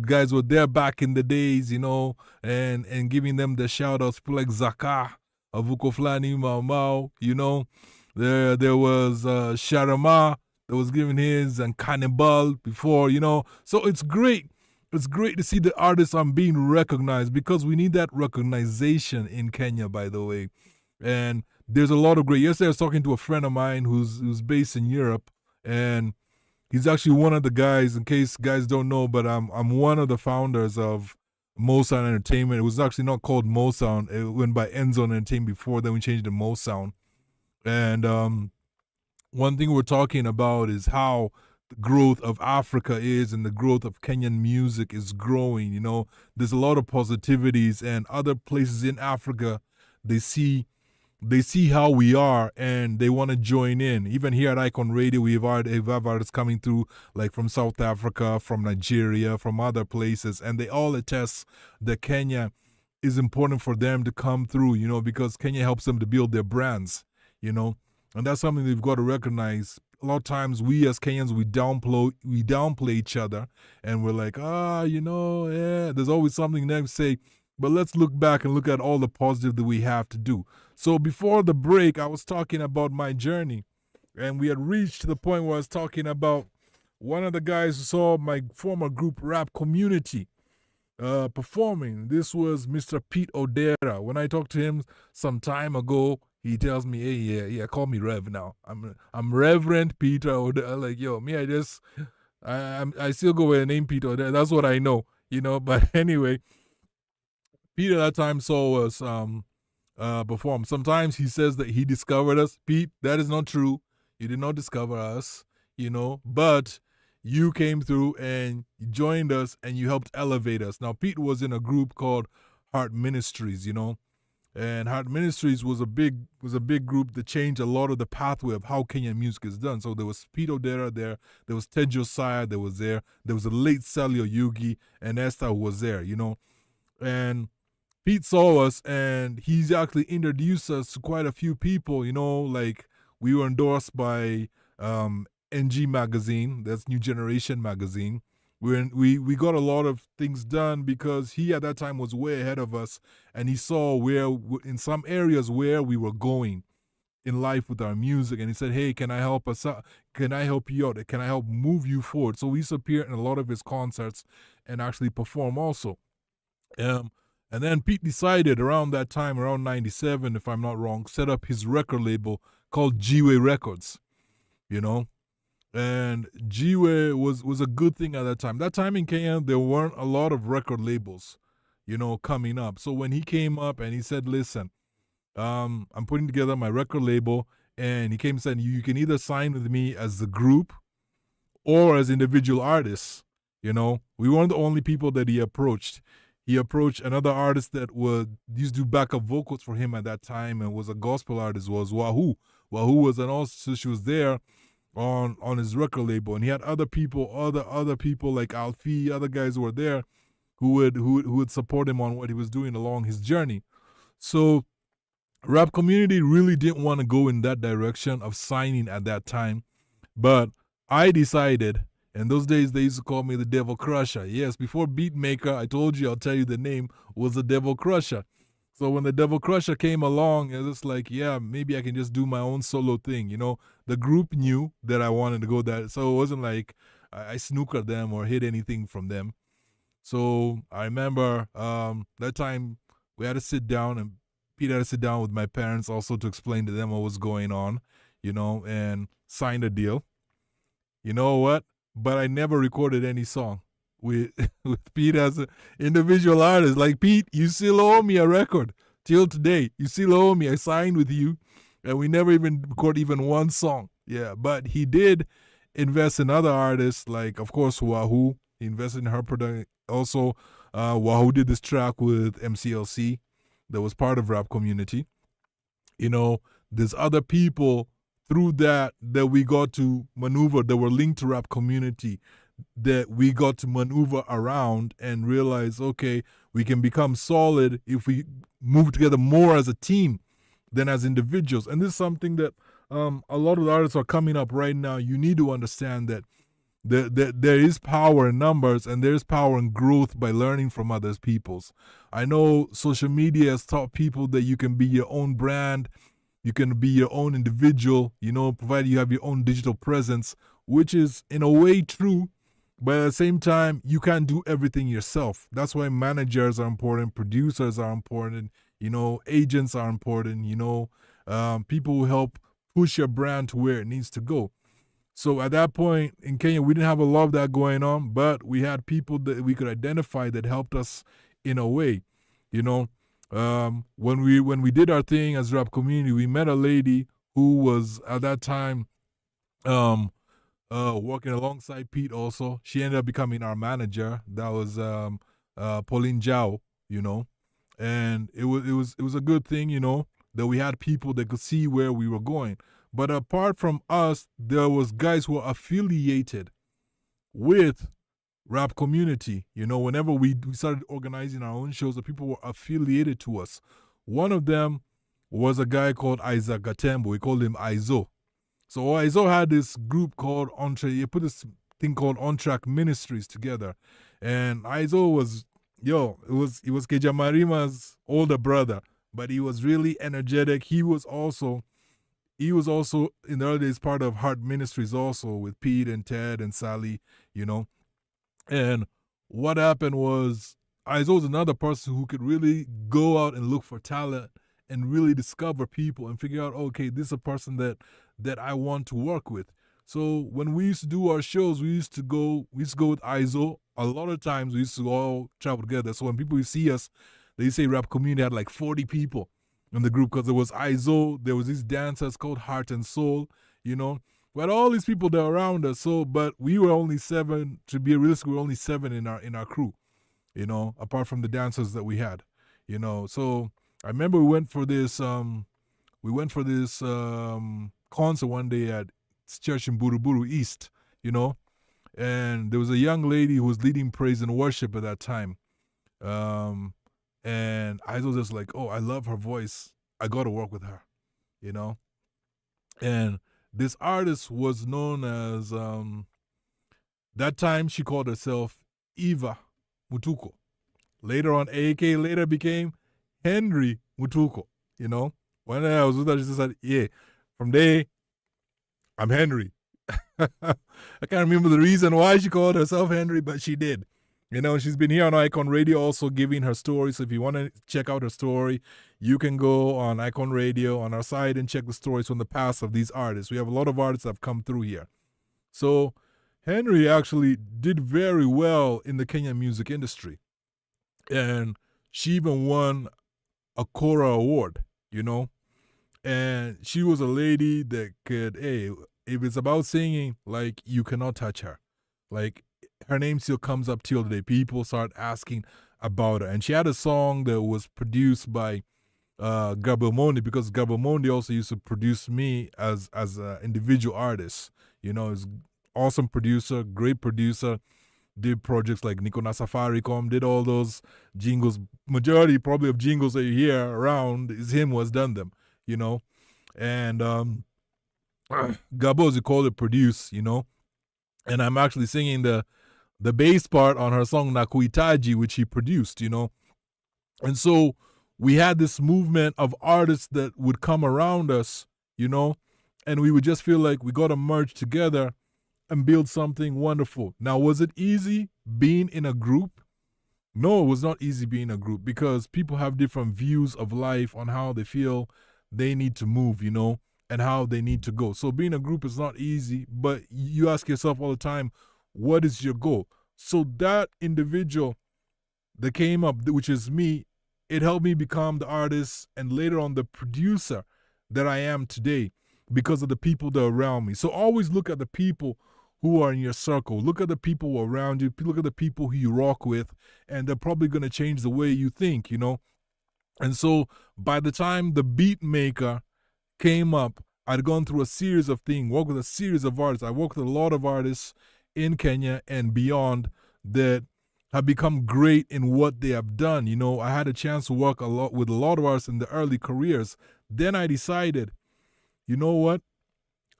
guys were there back in the days, you know, and giving them the shout outs. People like Zaka, Avuko Flani, Mau Mau, you know. There was Sharama that was giving his and Cannibal before, you know. So it's great. It's great to see the artists are being recognized because we need that recognition in Kenya, by the way. And there's a lot of great. Yesterday I was talking to a friend of mine who's based in Europe, and he's actually one of the guys. In case guys don't know, but I'm one of the founders of Mo Sound Entertainment. It was actually not called Mo Sound. It went by Endzone Entertainment before. Then we changed to Mo Sound. And one thing we're talking about is how the growth of Africa is and the growth of Kenyan music is growing. You know, there's a lot of positivities, and other places in Africa, they see how we are and they want to join in. Even here at Icon Radio, we have artists coming through like from South Africa, from Nigeria, from other places, and they all attest that Kenya is important for them to come through, you know, because Kenya helps them to build their brands, you know, and that's something they've got to recognize. A lot of times we as Kenyans, we downplay each other, and we're like, you know, yeah, there's always something there to say. But let's look back and look at all the positive that we have to do. So before the break, I was talking about my journey. And we had reached the point where I was talking about one of the guys who saw my former group Rap Community performing. This was Mr. Pete Odera. When I talked to him some time ago, he tells me, hey, yeah, call me Rev now. I'm Reverend Peter Odera. Like, yo, me, I still go with the name Pete Odera. That's what I know, you know. But anyway, Pete at that time saw us perform. Sometimes he says that he discovered us. Pete, that is not true. You did not discover us, you know, but you came through and you joined us and you helped elevate us. Now, Pete was in a group called Heart Ministries, you know, And Heart Ministries was a big group that changed a lot of the pathway of how Kenyan music is done. So there was Pete Odera there was Ted Josiah there was a late Sally Yugi and Esther who was there, and Pete saw us and he's actually introduced us to quite a few people, like we were endorsed by NG magazine, that's New Generation magazine. We got a lot of things done because he at that time was way ahead of us, and he saw where in some areas where we were going in life with our music, and he said, "Hey, can I help us out? Can I help you out? Can I help move you forward?" So we used to appear in a lot of his concerts and actually perform also. And then Pete decided around that time, around '97, if I'm not wrong, set up his record label called G-Way Records. You know, and G-Way was a good thing at that time. That time in Kenya, there weren't a lot of record labels, coming up. So when he came up and he said, "Listen, I'm putting together my record label," and he came and said, "You can either sign with me as the group or as individual artists." We weren't the only people that he approached. He approached another artist that used to do backup vocals for him at that time and was a gospel artist, was Wahoo. Wahoo was an also, she was there on his record label, and he had other people like Alfie, other guys who were there who would support him on what he was doing along his journey. So rap community really didn't want to go in that direction of signing at that time, but I decided. In those days, they used to call me the Devil Crusher. Yes, before Beatmaker, I told you, I'll tell you the name, was the Devil Crusher. So when the Devil Crusher came along, it was like, yeah, maybe I can just do my own solo thing. The group knew that I wanted to go that. So it wasn't like I snookered them or hid anything from them. So I remember that time we had to sit down, and Pete had to sit down with my parents also to explain to them what was going on, and signed a deal. You know what? But I never recorded any song with with Pete as an individual artist. Like, Pete, you still owe me a record till today. You still owe me. I signed with you, and we never even recorded even one song. Yeah, but he did invest in other artists, like, of course, Wahoo. He invested in her production. Also, Wahoo did this track with MCLC that was part of Rap Community. There's other people through that we got to maneuver, that were linked to Rap Community, that we got to maneuver around and realize, okay, we can become solid if we move together more as a team than as individuals. And this is something that a lot of the artists are coming up right now. You need to understand that there is power in numbers, and there's power in growth by learning from other people's. I know social media has taught people that you can be your own brand, you can be your own individual, provided you have your own digital presence, which is in a way true, but at the same time, you can't do everything yourself. That's why managers are important, producers are important, agents are important, people who help push your brand to where it needs to go. So at that point in Kenya, we didn't have a lot of that going on, but we had people that we could identify that helped us in a way, When we did our thing as Rap Community, we met a lady who was at that time working alongside Pete also. She ended up becoming our manager. That was Pauline Zhao, and it was a good thing, that we had people that could see where we were going. But apart from us, there was guys who were affiliated with Rap Community. Whenever we started organizing our own shows, the people were affiliated to us. One of them was a guy called Isaac Gatembo. We called him Aizo. So Aizo had this group called he put this thing called On Track Ministries together. And Aizo was, he was Keja Marima's older brother, but he was really energetic. He was also in the early days part of Heart Ministries also, with Pete and Ted and Sally, And what happened was, Aizo was another person who could really go out and look for talent and really discover people and figure out, okay, this is a person that I want to work with. So when we used to do our shows, we used to go with Aizo. A lot of times we used to all travel together. So when people see us, they say Rap Community had like 40 people in the group, because there was Aizo, there was these dancers called Heart and Soul, We had all these people that were around us. So, but we were only 7. To be realistic, we were only 7 in our crew, apart from the dancers that we had, So I remember we went for this concert one day at church in Buruburu East, you know, and there was a young lady who was leading praise and worship at that time. Um, and I was just like, oh, I love her voice. I got to work with her, you know. And this artist was known as that time she called herself Eva Mutuko. Later on, AK later became Henry Mutuko. You know, when I was with her, she said, "Yeah, from there, I'm Henry." I can't remember the reason why she called herself Henry, but she did. You know, she's been here on Icon Radio also giving her story. So if you want to check out her story, you can go on Icon Radio on our site and check the stories from the past of these artists. We have a lot of artists that have come through here. So Henry actually did very well in the Kenyan music industry. And she even won a Cora Award, you know. And she was a lady that could, hey, if it's about singing, like, you cannot touch her. Like, her name still comes up till today. People start asking about her. And she had a song that was produced by Gabamondi, because Gabamondi also used to produce me as an individual artist. You know, he's awesome producer, great producer. Did projects like Nikona Safaricom, did all those jingles. Majority probably of jingles that you hear around is him who has done them, you know. And Gabo, as you call it, produce, you know. And I'm actually singing the bass part on her song Nakuitaji, which he produced, you know. And so we had this movement of artists that would come around us, you know, and we would just feel like we got to merge together and build something wonderful. Now, was it easy being in a group? No, it was not easy being in a group, because people have different views of life on how they feel they need to move, you know, and how they need to go. So being a group is not easy, but you ask yourself all the time, what is your goal? So that individual that came up, which is me, it helped me become the artist and later on the producer that I am today because of the people that are around me. So always look at the people who are in your circle. Look at the people who are around you. Look at the people who you rock with, and they're probably going to change the way you think, you know. And so by the time the beat maker came up, I'd gone through a series of things, worked with a series of artists. I worked with a lot of artists in Kenya and beyond that have become great in what they have done. You know, I had a chance to work a lot with a lot of artists in the early careers. Then I decided, you know what?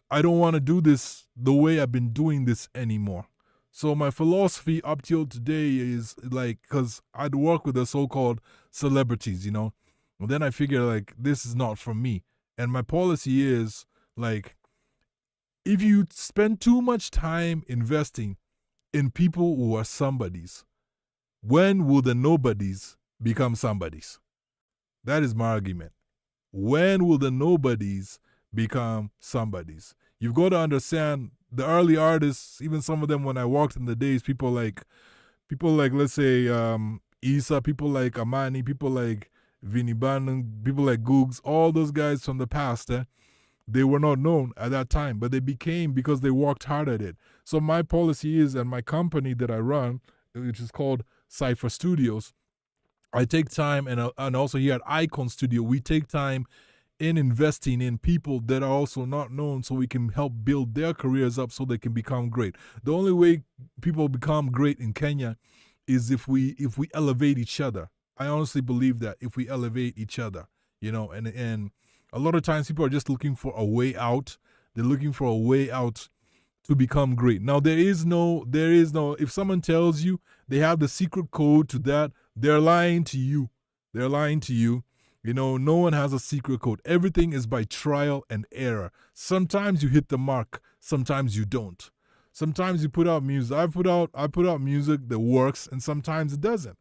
I don't want to do this the way I've been doing this anymore. So my philosophy up till today is like, because I'd work with the so-called celebrities, you know, and then I figure like this is not for me. And my policy is like, if you spend too much time investing in people who are somebodies, when will the nobodies become somebodies? That is my argument. When will the nobodies become somebodies? You've got to understand the early artists, even some of them when I walked in the days, people like let's say Isa, people like Amani, people like Vinny Bannon, people like Googs, all those guys from the past, they were not known at that time, but they became because they worked hard at it. So my policy is, and my company that I run, which is called Cypher Studios, I take time, and also here at Icon Studio, we take time in investing in people that are also not known so we can help build their careers up so they can become great. The only way people become great in Kenya is if we elevate each other. I honestly believe that if we elevate each other, you know, and a lot of times people are just looking for a way out. They're looking for a way out to become great. Now there is no, if someone tells you they have the secret code to that, they're lying to you. They're lying to you. You know, no one has a secret code. Everything is by trial and error. Sometimes you hit the mark, sometimes you don't. Sometimes you put out music. I put out music that works, and sometimes it doesn't.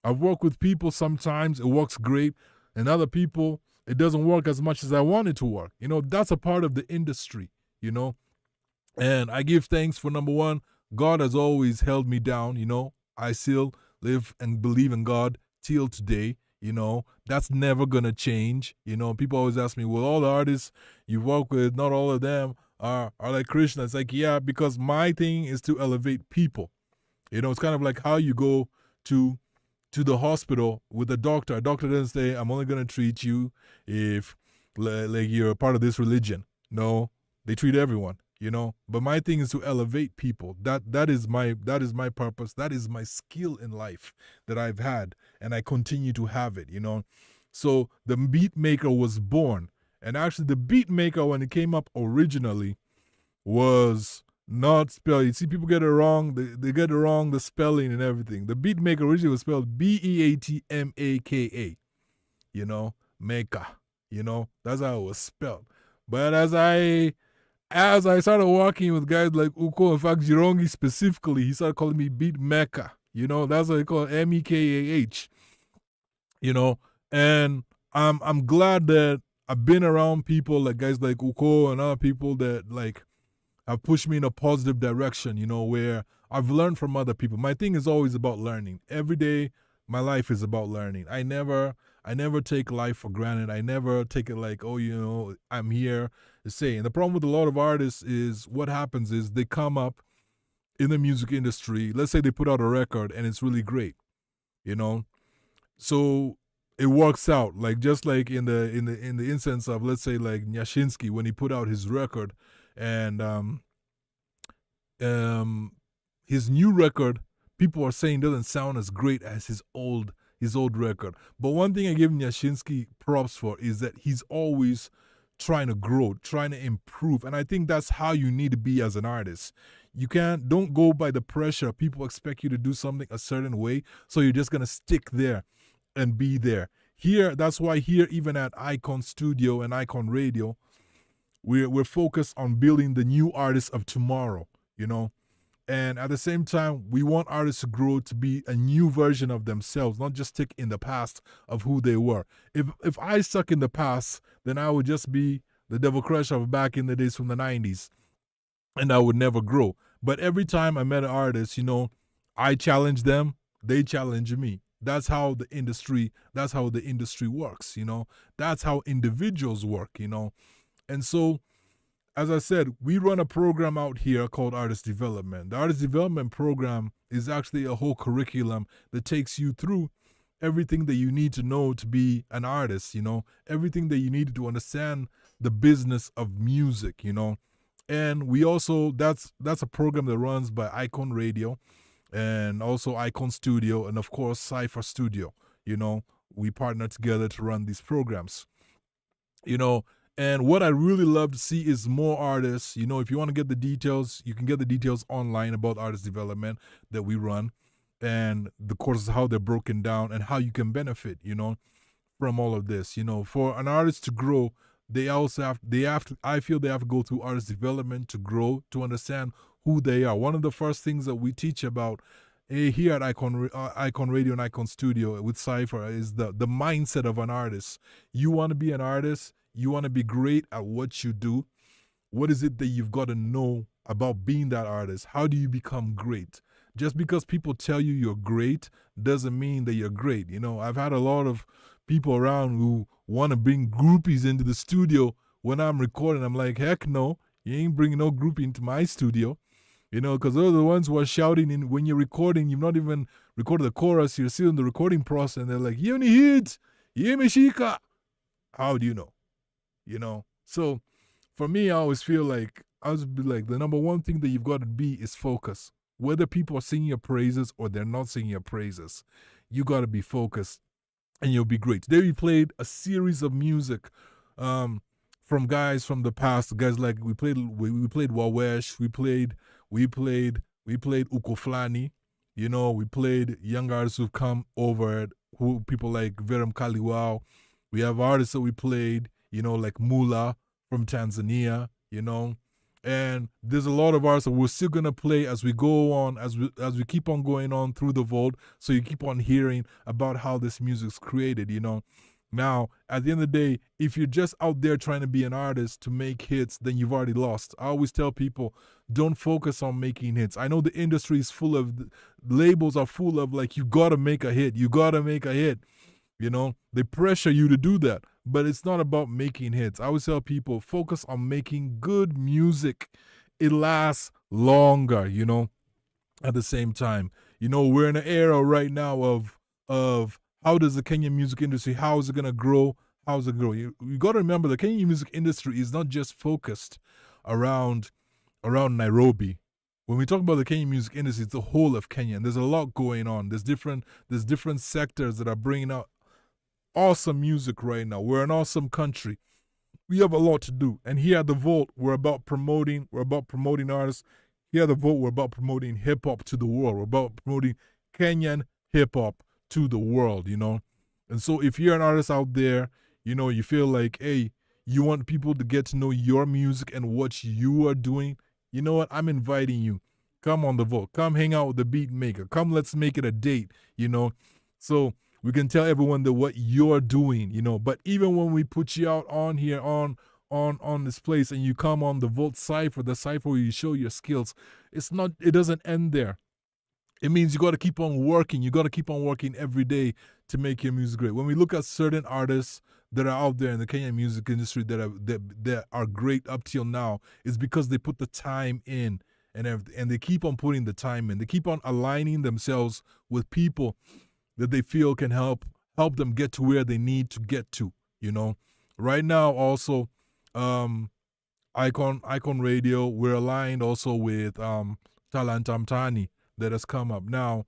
I've worked with people, sometimes it works great, and other people, it doesn't work as much as I want it to work. You know, that's a part of the industry, you know. And I give thanks for, number one, God has always held me down, you know. I still live and believe in God till today, you know. That's never going to change. You know, people always ask me, well, all the artists you work with, not all of them are like Krishna. It's like, yeah, because my thing is to elevate people. You know, it's kind of like how you go to to the hospital with a doctor. A doctor doesn't say, I'm only going to treat you if like you're a part of this religion. No, they treat everyone, But my thing is to elevate people. That is my purpose. That is my skill in life that I've had, and I continue to have it, So the beat maker was born. And actually the beat maker, when it came up originally, was not spelled. You see, people get it wrong. They get it wrong, the spelling and everything. The beat maker originally was spelled Beatmaka, Maker. That's how it was spelled. But as I started working with guys like Uko, in fact, Jirongi specifically, he started calling me Beat Mecca. That's what they call it, Mekah. And I'm glad that I've been around people like guys like Uko and other people that like have pushed me in a positive direction, where I've learned from other people. My thing is always about learning. Every day, my life is about learning. I never take life for granted. I never take it like, oh, I'm here to say. And the problem with a lot of artists is what happens is they come up in the music industry. Let's say they put out a record and it's really great, So it works out, like just like in the instance of, let's say, like Nyashinsky when he put out his record, and his new record, people are saying doesn't sound as great as his old record. But one thing I give Nyashinsky props for is that he's always trying to grow, trying to improve, and I think that's how you need to be as an artist. You don't go by the pressure. People expect you to do something a certain way, so you're just gonna stick there and be there. Here, that's why here, even at Icon Studio and Icon Radio, we're focused on building the new artists of tomorrow, And at the same time, we want artists to grow to be a new version of themselves, not just stick in the past of who they were. If I stuck in the past, then I would just be the Devil Crush of back in the days from the 90s, and I would never grow. But every time I met an artist, I challenge them, they challenge me. That's how the industry works, That's how individuals work, And so, as I said, we run a program out here called Artist Development. The Artist Development program is actually a whole curriculum that takes you through everything that you need to know to be an artist, everything that you need to understand the business of music, And we also, that's a program that runs by Icon Radio and also Icon Studio and, of course, Cypher Studio. We partner together to run these programs. And what I really love to see is more artists. If you want to get the details, you can get the details online about artist development that we run and the courses, how they're broken down and how you can benefit, from all of this. For an artist to grow, I feel they have to go through artist development to grow, to understand who they are. One of the first things that we teach about here at Icon Radio and Icon Studio with Cypher is the mindset of an artist. You want to be an artist, you want to be great at what you do. What is it that you've got to know about being that artist? How do you become great? Just because people tell you you're great doesn't mean that you're great. I've had a lot of people around who want to bring groupies into the studio when I'm recording. I'm like, heck no, you ain't bringing no groupie into my studio. Because those are the ones who are shouting in when you're recording. You've not even recorded the chorus. You're still in the recording process, and they're like, "You hit, you meshika." How do you know? So for me, I always feel like the number one thing that you've got to be is focus. Whether people are singing your praises or they're not singing your praises, you got to be focused, and you'll be great. Today we played a series of music. From guys from the past, guys like we played Wawesh, we played Ukoflani, we played young artists who've come over, who people like Veram Kaliwao. We have artists that we played, like Mula from Tanzania, and there's a lot of artists that we're still gonna play as we go on, as we keep on going on through the vault. So you keep on hearing about how this music's created, Now, at the end of the day, if you're just out there trying to be an artist to make hits, then you've already lost. I always tell people, don't focus on making hits. I know the industry is full of, labels are full of like, you got to make a hit. You got to make a hit. They pressure you to do that. But it's not about making hits. I always tell people, focus on making good music. It lasts longer, at the same time. We're in an era right now of of how does the Kenyan music industry, how is it going to grow? How is it grow? You got to remember the Kenyan music industry is not just focused around Nairobi. When we talk about the Kenyan music industry, it's the whole of Kenya. And there's a lot going on. There's different sectors that are bringing out awesome music right now. We're an awesome country. We have a lot to do. And here at the Vault, we're about promoting artists. Here at the Vault, we're about promoting hip hop to the world. We're about promoting Kenyan hip hop to the world, you know. And so if you're an artist out there, you know, you feel like, hey, you want people to get to know your music and what you are doing, you know what? I'm inviting you. Come on the Vault. Come hang out with the beat maker. Come, let's make it a date, you know. So we can tell everyone that what you're doing, you know. But even when we put you out on here on this place and you come on the Vault Cypher, the Cypher where you show your skills, it doesn't end there. It means you got to keep on working. You got to keep on working every day to make your music great. When we look at certain artists that are out there in the Kenyan music industry that are great up till now, is because they put the time in and they keep on putting the time in. They keep on aligning themselves with people that they feel can help them get to where they need to get to, you know. Right now also Icon Radio, we're aligned also with Talanta Mtaani that has come up. Now,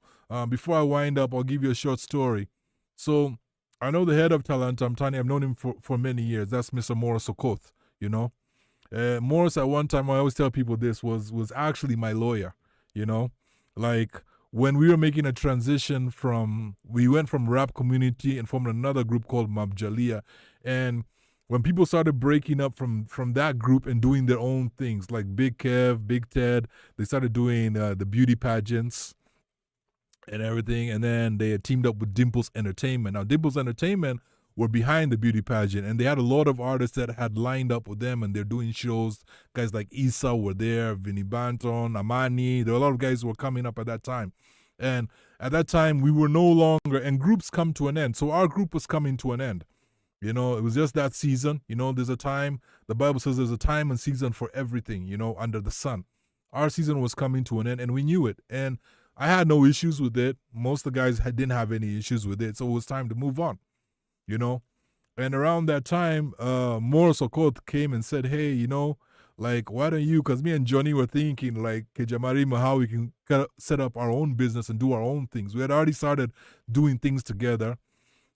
before I wind up, I'll give you a short story. So I know the head of Talanta Mtaani. I've known him for many years. That's Mr. Morris Okoth, you know. Morris at one time, I always tell people this, was actually my lawyer, you know. Like when we were making a transition we went from rap community and formed another group called Mabjalia. And when people started breaking up from that group and doing their own things, like Big Kev, Big Ted, they started doing the beauty pageants and everything. And then they had teamed up with Dimples Entertainment. Now, Dimples Entertainment were behind the beauty pageant, and they had a lot of artists that had lined up with them, and they're doing shows. Guys like Issa were there, Vinny Banton, Amani. There were a lot of guys who were coming up at that time. And at that time, we were no longer, and groups come to an end. So our group was coming to an end. You know, it was just that season. You know, there's a time, the Bible says there's a time and season for everything, you know, under the sun. Our season was coming to an end, and we knew it. And I had no issues with it. Most of the guys didn't have any issues with it. So it was time to move on, you know. And around that time, Morris Okoth came and said, hey, you know, like, why don't you, because me and Johnny were thinking, like, Kejamarima, how we can set up our own business and do our own things. We had already started doing things together.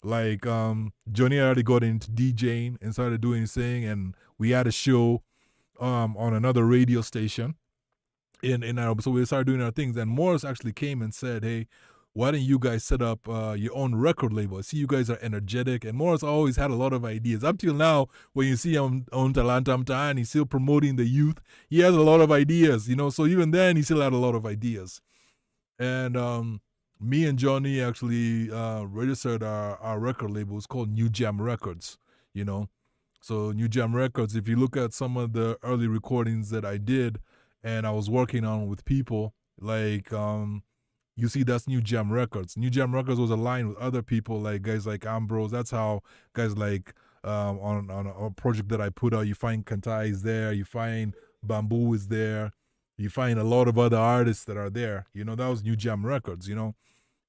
Like, Johnny already got into DJing and started doing his thing, and we had a show on another radio station in our, so we started doing our things. And Morris actually came and said, hey, why don't you guys set up your own record label? I see you guys are energetic. And Morris always had a lot of ideas. Up till now, when you see him on Talanta Mtaani, he's still promoting the youth. He has a lot of ideas, you know. So even then, he still had a lot of ideas. And me and Johnny actually registered our record label. It's called New Jam Records, you know. So New Jam Records, if you look at some of the early recordings that I did and I was working on with people, like you see that's New Jam Records. New Jam Records was aligned with other people, like guys like Ambrose. That's how guys like on a project that I put out, you find Kantai is there, you find Bamboo is there, you find a lot of other artists that are there. You know, that was New Jam Records, you know.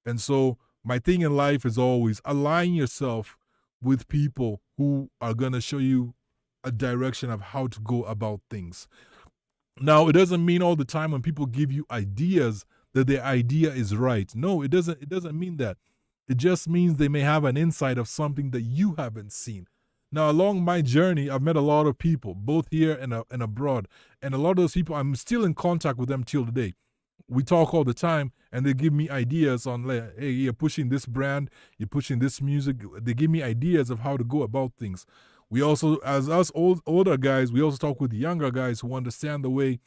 And so my thing in life is always align yourself with people who are going to show you a direction of how to go about things. Now, it doesn't mean all the time when people give you ideas that their idea is right. No, it doesn't mean that. It just means they may have an insight of something that you haven't seen. Now, along my journey, I've met a lot of people, both here and abroad. And a lot of those people, I'm still in contact with them till today. We talk all the time, and they give me ideas on, like, hey, you're pushing this brand, you're pushing this music. They give me ideas of how to go about things. We also, as us older guys, we also talk with younger guys who understand the way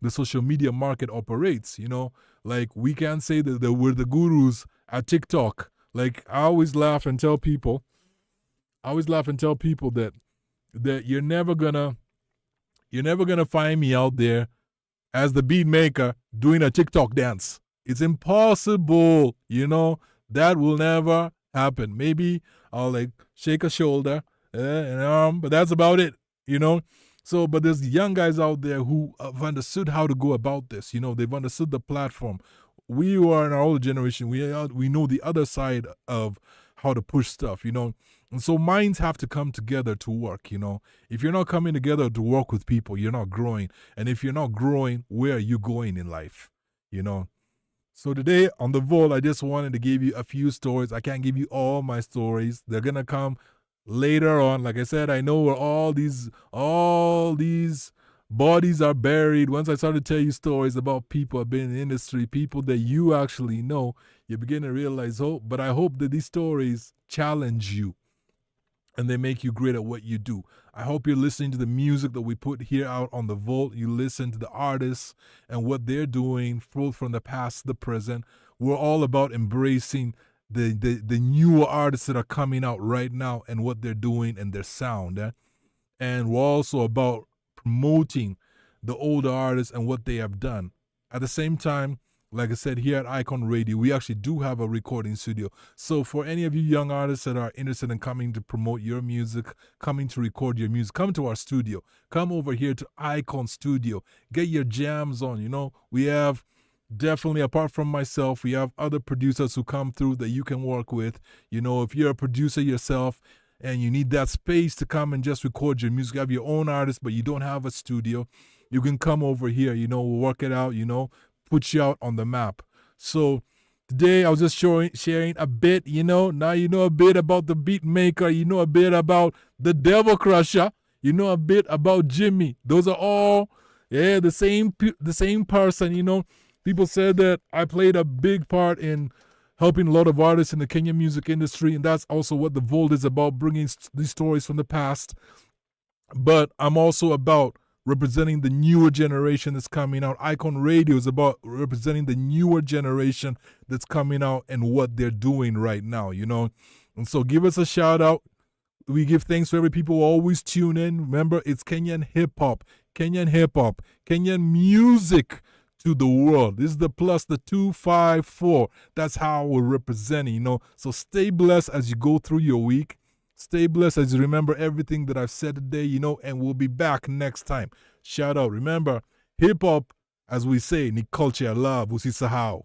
the social media market operates, you know. Like, we can't say that we're the gurus at TikTok. Like, I always laugh and tell people that you're never gonna find me out there as the beat maker doing a TikTok dance. It's impossible, you know. That will never happen. Maybe I'll like shake a shoulder, an arm, but that's about it, you know. So, but there's young guys out there who have understood how to go about this. You know, they've understood the platform. we are in our older generation. We know the other side of how to push stuff, And so minds have to come together to work, If you're not coming together to work with people, you're not growing. And if you're not growing, where are you going in life? So today on The Vault, I just wanted to give you a few stories. I can't give you all my stories. They're gonna come later on. Like I said, I know where all these bodies are buried. Once I start to tell you stories about people who have been in the industry, people that you actually know, you begin to realize, but I hope that these stories challenge you and they make you great at what you do. I hope you're listening to the music that we put here out on The Vault. You listen to the artists and what they're doing, both from the past to the present. We're all about embracing the newer artists that are coming out right now and what they're doing and their sound. And we're also about promoting the older artists and what they have done. At the same time, like I said, here at Icon Radio, we actually do have a recording studio. So for any of you young artists that are interested in coming to promote your music, coming to record your music, come to our studio. Come over here to Icon Studio. Get your jams on, We have definitely, apart from myself, we have other producers who come through that you can work with. If you're a producer yourself and you need that space to come and just record your music, you have your own artist, but you don't have a studio, you can come over here, we'll work it out, put you out on the map. So today I was just sharing a bit, now you know a bit about the beat maker, you know a bit about the Devil Crusher, you know a bit about Jimmy. Those are all, the same person, People said that I played a big part in helping a lot of artists in the Kenyan music industry, and that's also what The Vault is about, bringing these stories from the past. But I'm also about representing the newer generation that's coming out. Icon Radio is about representing the newer generation that's coming out and what they're doing right now, And so give us a shout out. We give thanks to every people who always tune in. Remember, it's Kenyan hip-hop, Kenyan music to the world. This is the plus, the 254. That's how we're representing, So stay blessed as you go through your week. Stay blessed as you remember everything that I've said today, and we'll be back next time. Shout out. Remember, hip hop, as we say, ni culture ya love, usisahau.